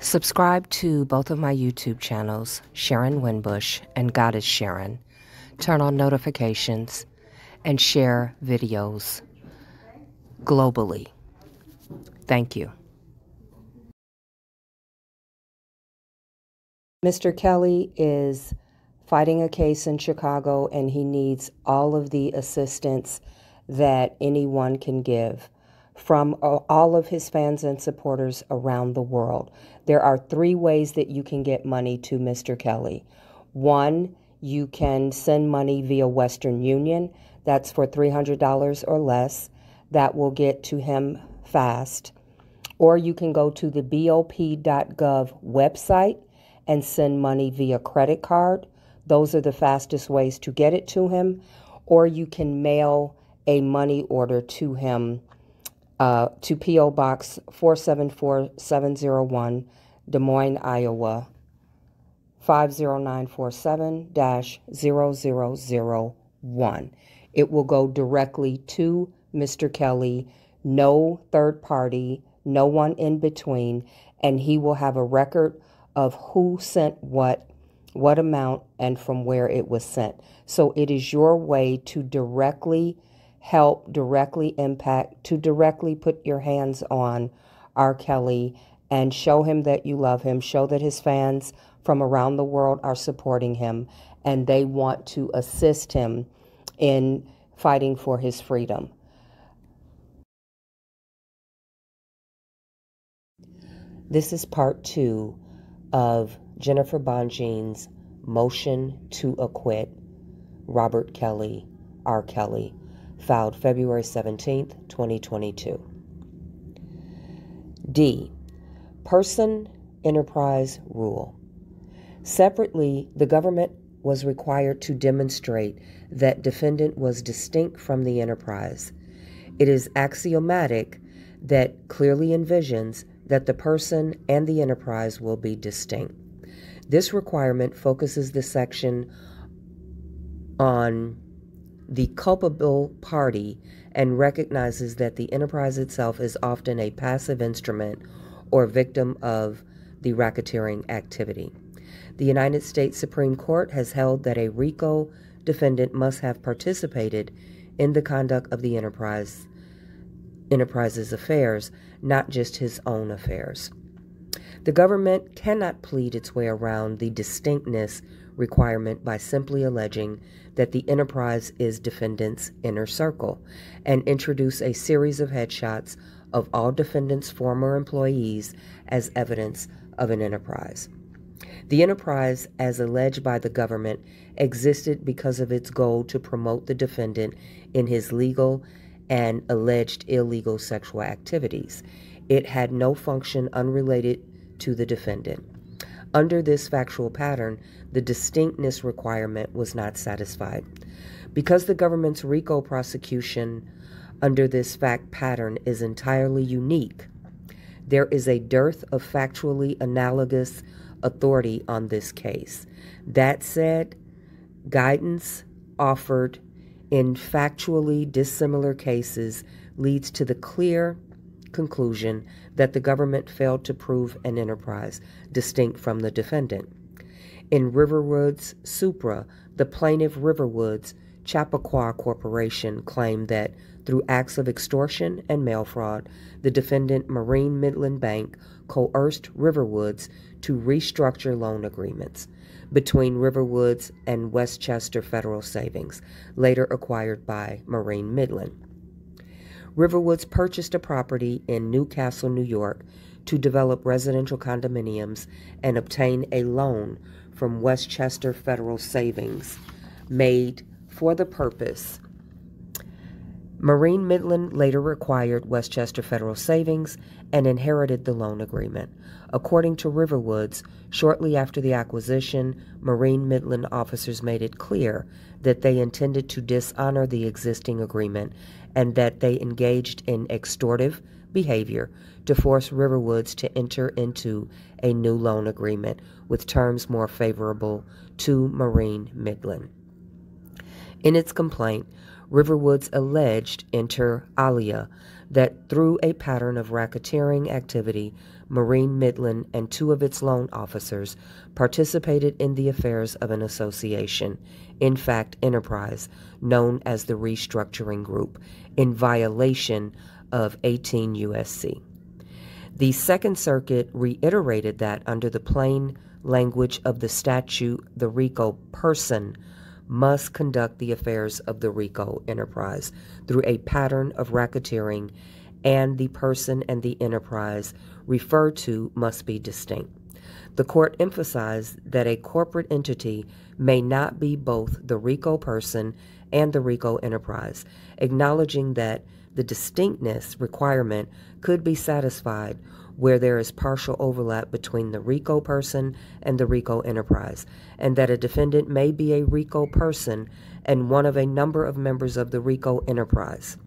Subscribe to both of my YouTube channels, Sharron WINBUSH and Goddess Sharron. Turn on notifications and share videos globally. Thank you. Mr. Kelly is fighting a case in Chicago, and he needs all of the assistance that anyone can give from all of his fans and supporters around the world. There are 3 ways that you can get money to Mr. Kelly. 1, you can send money via Western Union. That's for $300 or less. That will get to him fast. Or you can go to the BOP.gov website and send money via credit card. Those are the fastest ways to get it to him. Or you can mail a money order to him to P.O. Box 474701, Des Moines, Iowa, 50947-0001. It will go directly to Mr. Kelly, no third party, no one in between, and he will have a record of who sent what amount, and from where it was sent. So it is your way to directly help, directly impact, to directly put your hands on R. Kelly and show him that you love him, show that his fans from around the world are supporting him, and they want to assist him in fighting for his freedom. This is part 2 of Jennifer BONJEAN's motion to acquit Robert Kelly, R. Kelly, filed February 17th, 2022. D. Person Enterprise Rule. Separately, the government was required to demonstrate that defendant was distinct from the enterprise. It is axiomatic that clearly envisions that the person and the enterprise will be distinct. This requirement focuses the section on the culpable party and recognizes that the enterprise itself is often a passive instrument or victim of the racketeering activity. The United States Supreme Court has held that a RICO defendant must have participated in the conduct of the enterprise's affairs, not just his own affairs. The government cannot plead its way around the distinctness requirement by simply alleging that the enterprise is defendant's inner circle and introduce a series of headshots of all defendant's former employees as evidence of an enterprise. The enterprise, as alleged by the government, existed because of its goal to promote the defendant in his legal and alleged illegal sexual activities. It had no function unrelated to the defendant. Under this factual pattern, the distinctness requirement was not satisfied. Because the government's RICO prosecution under this fact pattern is entirely unique, there is a dearth of factually analogous authority on this case. That said, guidance offered in factually dissimilar cases leads to the clear conclusion that the government failed to prove an enterprise distinct from the defendant. In Riverwoods Supra, the plaintiff Riverwoods Chappaqua Corporation claimed that through acts of extortion and mail fraud, the defendant Marine Midland Bank coerced Riverwoods to restructure loan agreements between Riverwoods and Westchester Federal Savings, later acquired by Marine Midland. Riverwoods purchased a property in Newcastle, New York, to develop residential condominiums and obtain a loan from Westchester Federal Savings made for the purpose. Marine Midland later acquired Westchester Federal Savings and inherited the loan agreement. According to Riverwoods, shortly after the acquisition, Marine Midland officers made it clear that they intended to dishonor the existing agreement and that they engaged in extortive behavior to force Riverwoods to enter into a new loan agreement with terms more favorable to Marine Midland. In its complaint, Riverwoods alleged inter alia that through a pattern of racketeering activity Marine Midland and two of its loan officers participated in the affairs of an association, in fact enterprise, known as the Restructuring Group, in violation of 18 U.S.C. The Second Circuit reiterated that under the plain language of the statute, the RICO person must conduct the affairs of the RICO enterprise through a pattern of racketeering, and the person and the enterprise referred to must be distinct. The court emphasized that a corporate entity may not be both the RICO person and the RICO enterprise, acknowledging that the distinctness requirement could be satisfied where there is partial overlap between the RICO person and the RICO enterprise, and that a defendant may be a RICO person and one of a number of members of the RICO enterprise.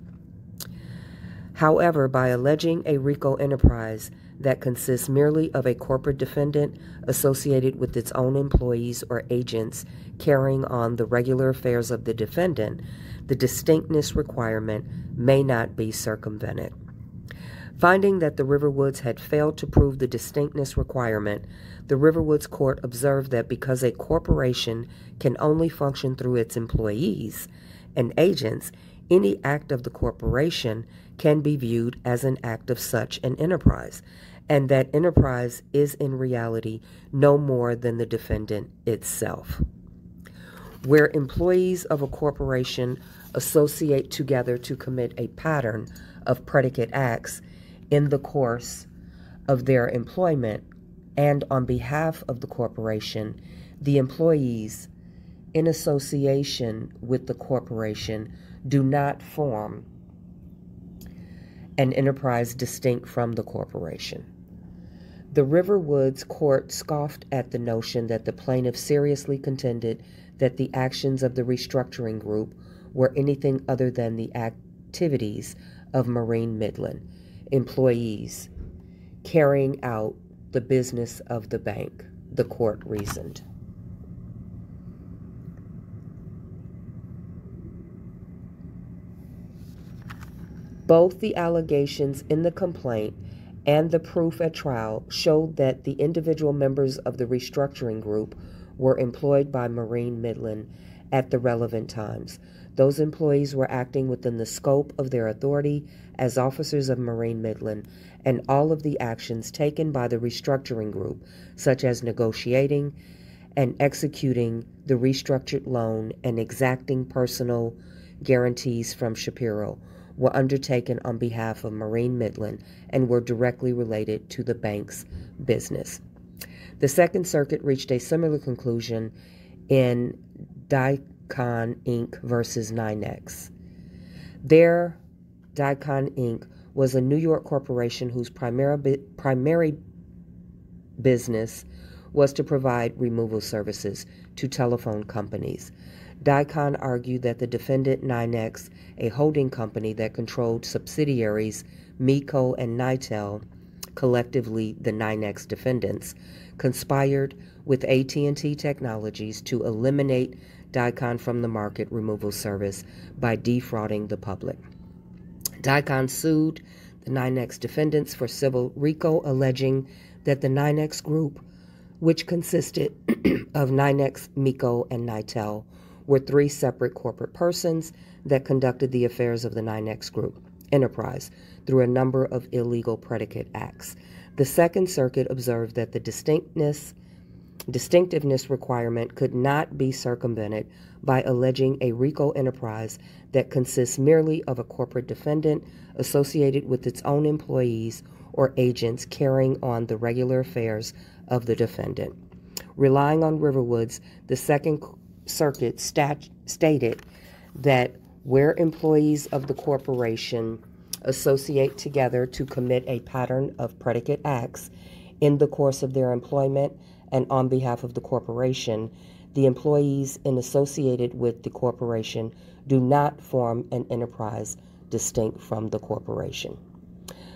However, by alleging a RICO enterprise that consists merely of a corporate defendant associated with its own employees or agents carrying on the regular affairs of the defendant, the distinctness requirement may not be circumvented. Finding that the Riverwoods had failed to prove the distinctness requirement, the Riverwoods court observed that because a corporation can only function through its employees and agents, any act of the corporation can be viewed as an act of such an enterprise, and that enterprise is in reality no more than the defendant itself. Where employees of a corporation associate together to commit a pattern of predicate acts in the course of their employment and on behalf of the corporation, the employees in association with the corporation do not form an enterprise distinct from the corporation. The Riverwoods court scoffed at the notion that the plaintiff seriously contended that the actions of the restructuring group were anything other than the activities of Marine Midland employees carrying out the business of the bank, the court reasoned. Both the allegations in the complaint and the proof at trial showed that the individual members of the restructuring group were employed by Marine Midland at the relevant times. Those employees were acting within the scope of their authority as officers of Marine Midland, and all of the actions taken by the restructuring group, such as negotiating and executing the restructured loan and exacting personal guarantees from Shapiro, were undertaken on behalf of Marine Midland and were directly related to the bank's business. The Second Circuit reached a similar conclusion in Dicon Inc. versus NICOLE. There, Dicon Inc. was a New York corporation whose primary business was to provide removal services to telephone companies. Dicon argued that the defendant NICOLE, a holding company that controlled subsidiaries NICOLE and NITEL, collectively the NICOLE defendants, conspired with AT&T Technologies to eliminate Dicon from the market removal service by defrauding the public. Dicon sued the NICOLE defendants for civil RICO, alleging that the NICOLE group, which consisted of NICOLE and NITEL, were three separate corporate persons that conducted the affairs of the NICOLE group enterprise through a number of illegal predicate acts. The Second Circuit observed that the distinctiveness requirement could not be circumvented by alleging a RICO enterprise that consists merely of a corporate defendant associated with its own employees or agents carrying on the regular affairs of the defendant. Relying on Riverwoods, the Second Circuit stated that where employees of the corporation associate together to commit a pattern of predicate acts in the course of their employment and on behalf of the corporation, the employees associated with the corporation do not form an enterprise distinct from the corporation.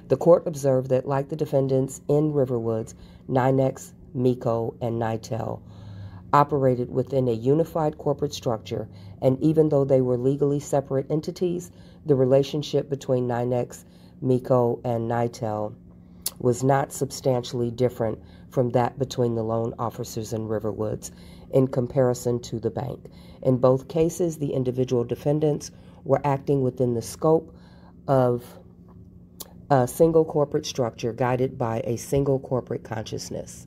The court observed that, like the defendants in Riverwoods, NICOLE, NICOLE, and NITEL operated within a unified corporate structure, and even though they were legally separate entities, the relationship between NICOLE, NICOLE, and NITEL was not substantially different from that between the loan officers and Riverwoods in comparison to the bank. In both cases, the individual defendants were acting within the scope of a single corporate structure guided by a single corporate consciousness.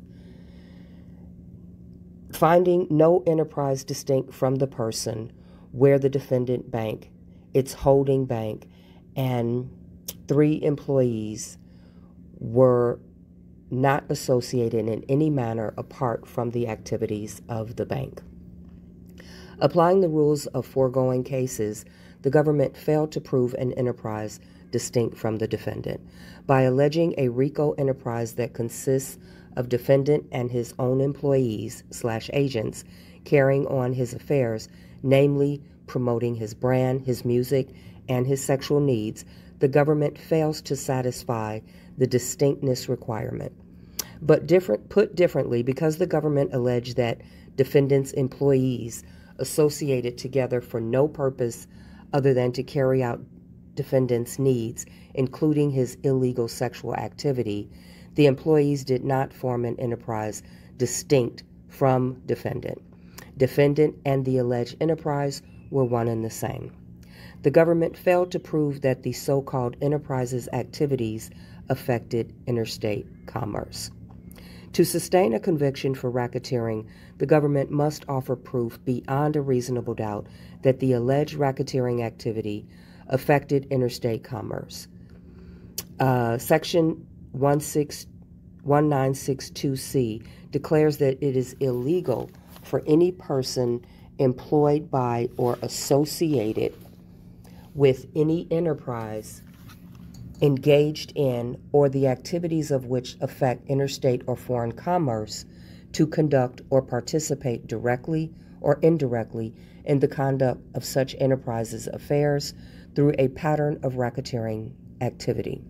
Finding no enterprise distinct from the person where the defendant bank, its holding bank, and 3 employees were not associated in any manner apart from the activities of the bank. Applying the rules of foregoing cases, the government failed to prove an enterprise distinct from the defendant. By alleging a RICO enterprise that consists of defendant and his own employees/agents carrying on his affairs, namely promoting his brand, his music, and his sexual needs, the government fails to satisfy the distinctness requirement. But put differently, because the government alleged that defendant's employees associated together for no purpose other than to carry out defendant's needs, including his illegal sexual activity, the employees did not form an enterprise distinct from defendant. Defendant and the alleged enterprise were one and the same. The government failed to prove that the so-called enterprise's activities affected interstate commerce. To sustain a conviction for racketeering, the government must offer proof beyond a reasonable doubt that the alleged racketeering activity affected interstate commerce. Section 1962C declares that it is illegal for any person employed by or associated with any enterprise engaged in or the activities of which affect interstate or foreign commerce to conduct or participate directly or indirectly in the conduct of such enterprises' affairs through a pattern of racketeering activity.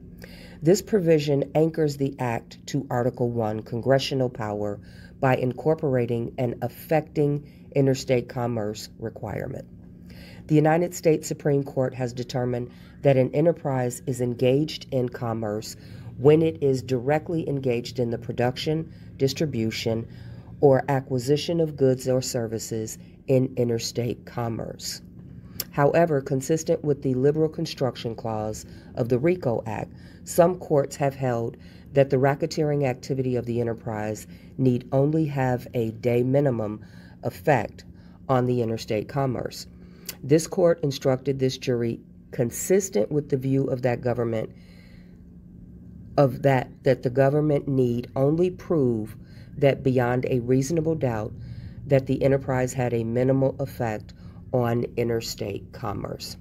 This provision anchors the Act to Article 1 congressional power by incorporating an affecting interstate commerce requirement. The United States Supreme Court has determined that an enterprise is engaged in commerce when it is directly engaged in the production, distribution, or acquisition of goods or services in interstate commerce. However, consistent with the liberal construction clause of the RICO Act, some courts have held that the racketeering activity of the enterprise need only have a de minimis effect on the interstate commerce. This court instructed this jury, consistent with the view of that government, that the government need only prove that beyond a reasonable doubt that the enterprise had a minimal effect on interstate commerce.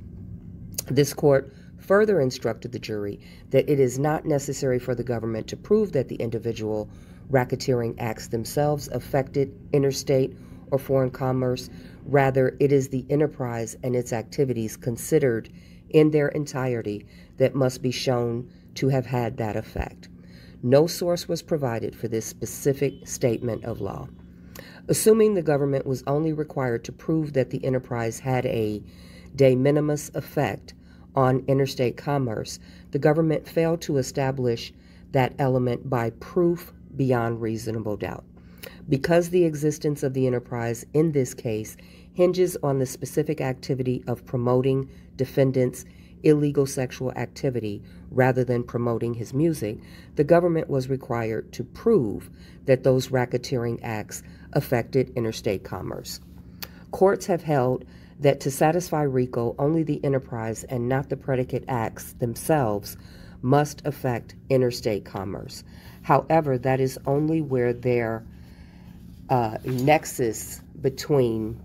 This court further instructed the jury that it is not necessary for the government to prove that the individual racketeering acts themselves affected interstate or foreign commerce. Rather, it is the enterprise and its activities considered in their entirety that must be shown to have had that effect. No source was provided for this specific statement of law. Assuming the government was only required to prove that the enterprise had a de minimis effect on interstate commerce, the government failed to establish that element by proof beyond reasonable doubt. Because the existence of the enterprise in this case hinges on the specific activity of promoting defendant's illegal sexual activity rather than promoting his music, the government was required to prove that those racketeering acts affected interstate commerce. Courts have held that to satisfy RICO, only the enterprise and not the predicate acts themselves must affect interstate commerce. However, that is only where their nexus between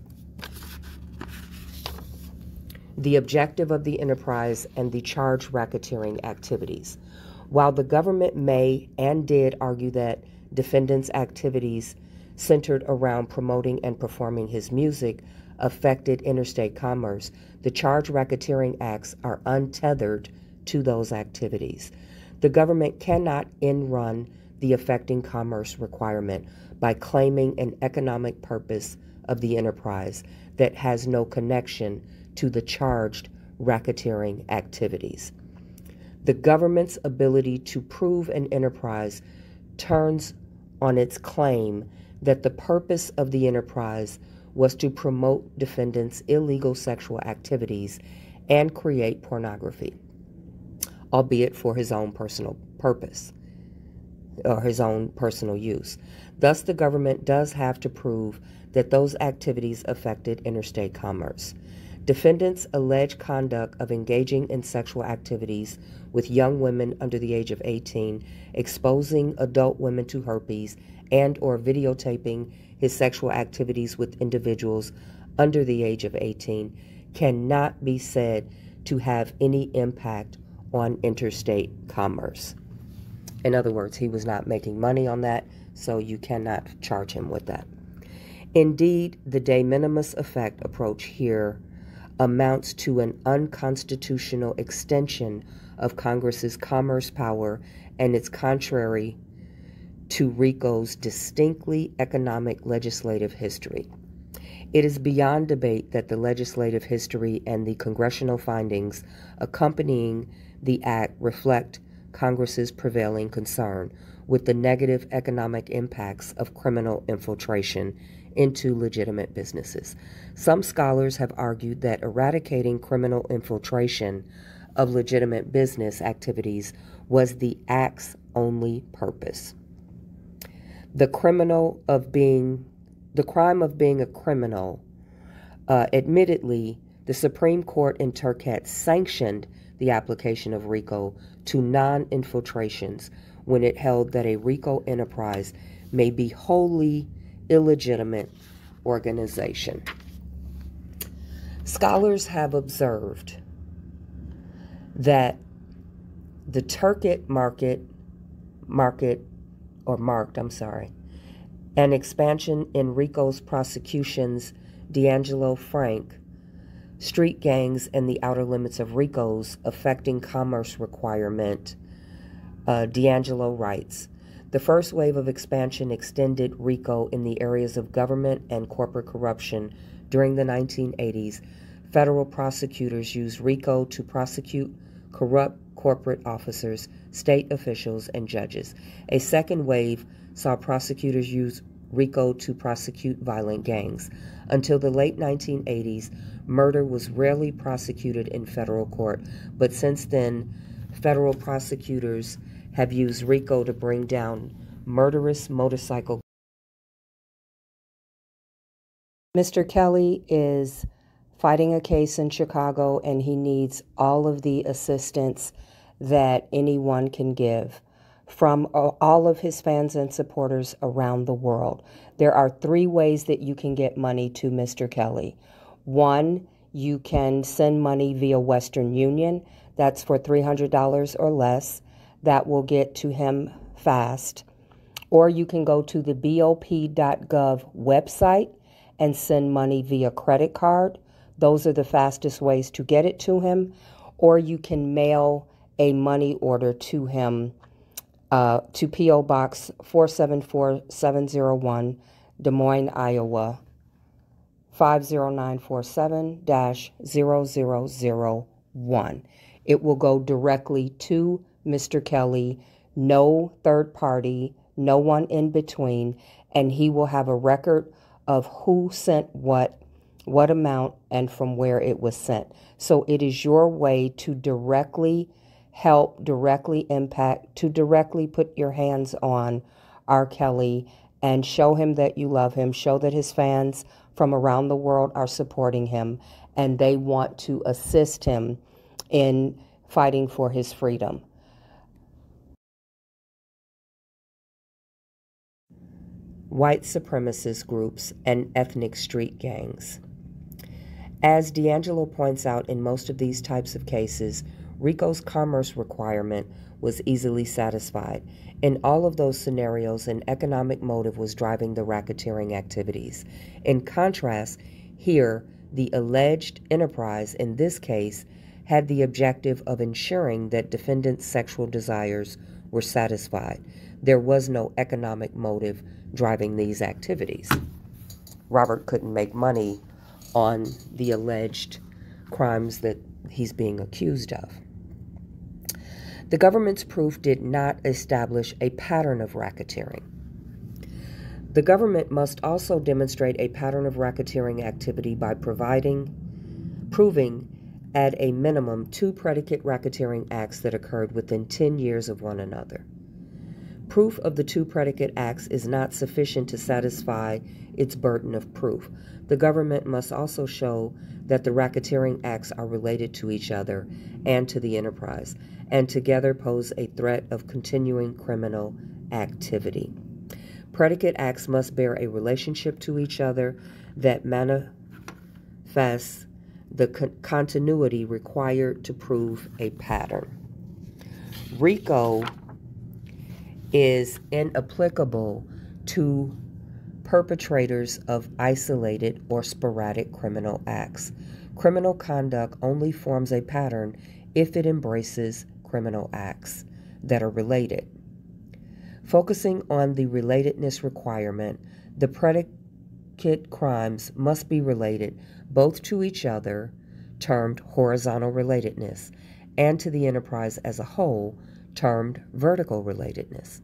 the objective of the enterprise and the charged racketeering activities. While the government may and did argue that defendant's activities centered around promoting and performing his music affected interstate commerce, the charged racketeering acts are untethered to those activities. The government cannot end-run the affecting commerce requirement by claiming an economic purpose of the enterprise that has no connection to the charged racketeering activities. The government's ability to prove an enterprise turns on its claim that the purpose of the enterprise was to promote defendants' illegal sexual activities and create pornography, albeit for his own personal purpose or his own personal use. Thus, the government does have to prove that those activities affected interstate commerce. Defendants' alleged conduct of engaging in sexual activities with young women under the age of 18, exposing adult women to herpes, and or videotaping his sexual activities with individuals under the age of 18 cannot be said to have any impact on interstate commerce. In other words, he was not making money on that, so you cannot charge him with that. Indeed, the de minimis effect approach here amounts to an unconstitutional extension of Congress's commerce power, and it's contrary to RICO's distinctly economic legislative history. It is beyond debate that the legislative history and the congressional findings accompanying the act reflect Congress's prevailing concern with the negative economic impacts of criminal infiltration into legitimate businesses. Some scholars have argued that eradicating criminal infiltration of legitimate business activities was the act's only purpose. The crime of being a criminal, admittedly, the Supreme Court in Turcotte sanctioned the application of RICO to non-infiltrations when it held that a RICO enterprise may be wholly illegitimate organization. Scholars have observed that the Turcotte marked an expansion in RICO's prosecutions, D'Angelo Frank, street gangs and the outer limits of RICO's affecting commerce requirement. D'Angelo writes, the first wave of expansion extended RICO in the areas of government and corporate corruption. During the 1980s, federal prosecutors used RICO to prosecute corrupt corporate officers, state officials, and judges. A second wave saw prosecutors use RICO to prosecute violent gangs. Until the late 1980s, murder was rarely prosecuted in federal court, but since then, federal prosecutors have used RICO to bring down murderous motorcycle. Mr. Kelly is fighting a case in Chicago, and he needs all of the assistance that anyone can give from all of his fans and supporters around the world. There are 3 ways that you can get money to Mr. Kelly. 1, you can send money via Western Union. That's for $300 or less. That will get to him fast. Or you can go to the BOP.gov website and send money via credit card. Those are the fastest ways to get it to him. Or you can mail a money order to him to P.O. Box 474701, Des Moines, Iowa, 50947-0001. It will go directly to Mr. Kelly, no third party, no one in between, and he will have a record of who sent what amount, and from where it was sent. So it is your way to directly help, directly impact, to directly put your hands on R. Kelly and show him that you love him, show that his fans from around the world are supporting him, and they want to assist him in fighting for his freedom. White supremacist groups and ethnic street gangs. As D'Angelo points out, in most of these types of cases, RICO's commerce requirement was easily satisfied. In all of those scenarios, an economic motive was driving the racketeering activities. In contrast, here, the alleged enterprise, in this case, had the objective of ensuring that defendants' sexual desires were satisfied. There was no economic motive driving these activities. Robert couldn't make money on the alleged crimes that he's being accused of. The government's proof did not establish a pattern of racketeering. The government must also demonstrate a pattern of racketeering activity by proving at a minimum 2 predicate racketeering acts that occurred within 10 years of one another. Proof of the 2 predicate acts is not sufficient to satisfy its burden of proof. The government must also show that the racketeering acts are related to each other and to the enterprise, and together pose a threat of continuing criminal activity. Predicate acts must bear a relationship to each other that manifests the continuity required to prove a pattern. RICO is inapplicable to perpetrators of isolated or sporadic criminal acts. Criminal conduct only forms a pattern if it embraces criminal acts that are related. Focusing on the relatedness requirement, the predicate crimes must be related both to each other, termed horizontal relatedness, and to the enterprise as a whole, termed vertical relatedness.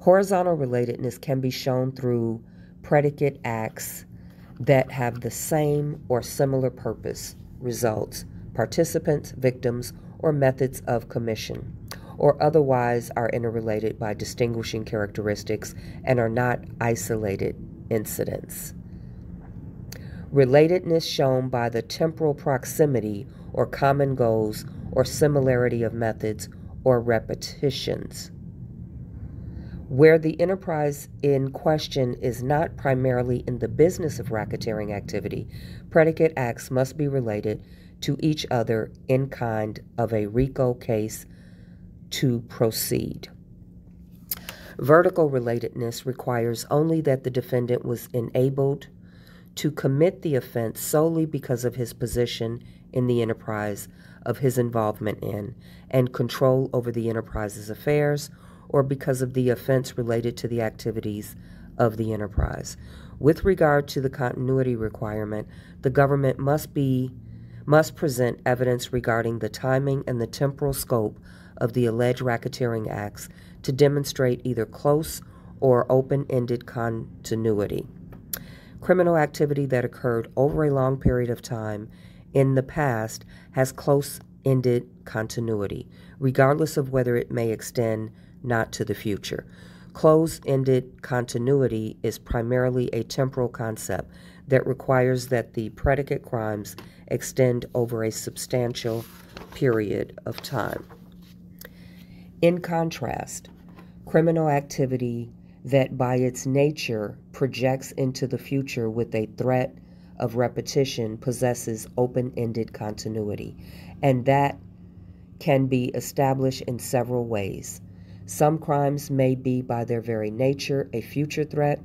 Horizontal relatedness can be shown through predicate acts that have the same or similar purpose, results, participants, victims, or methods of commission, or otherwise are interrelated by distinguishing characteristics and are not isolated incidents. Relatedness shown by the temporal proximity or common goals or similarity of methods or repetitions. Where the enterprise in question is not primarily in the business of racketeering activity, predicate acts must be related to each other in kind of a RICO case to proceed. Vertical relatedness requires only that the defendant was enabled to commit the offense solely because of his position in the enterprise, of his involvement in and control over the enterprise's affairs, or because of the offense related to the activities of the enterprise. With regard to the continuity requirement, the government must present evidence regarding the timing and the temporal scope of the alleged racketeering acts to demonstrate either close or open-ended continuity. Criminal activity that occurred over a long period of time in the past has close-ended continuity, regardless of whether it may extend not to the future. Close-ended continuity is primarily a temporal concept that requires that the predicate crimes extend over a substantial period of time. In contrast, criminal activity that by its nature projects into the future with a threat of repetition possesses open-ended continuity, and that can be established in several ways. Some crimes may be by their very nature a future threat.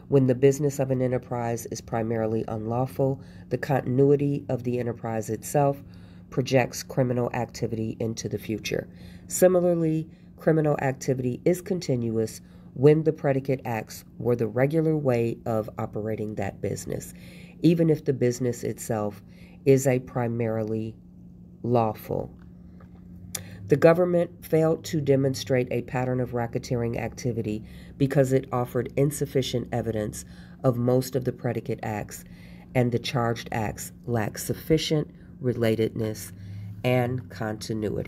When the business of an enterprise is primarily unlawful, the continuity of the enterprise itself projects criminal activity into the future. Similarly, criminal activity is continuous when the predicate acts were the regular way of operating that business, even if the business itself is a primarily lawful. The government failed to demonstrate a pattern of racketeering activity because it offered insufficient evidence of most of the predicate acts, and the charged acts lack sufficient relatedness and continuity.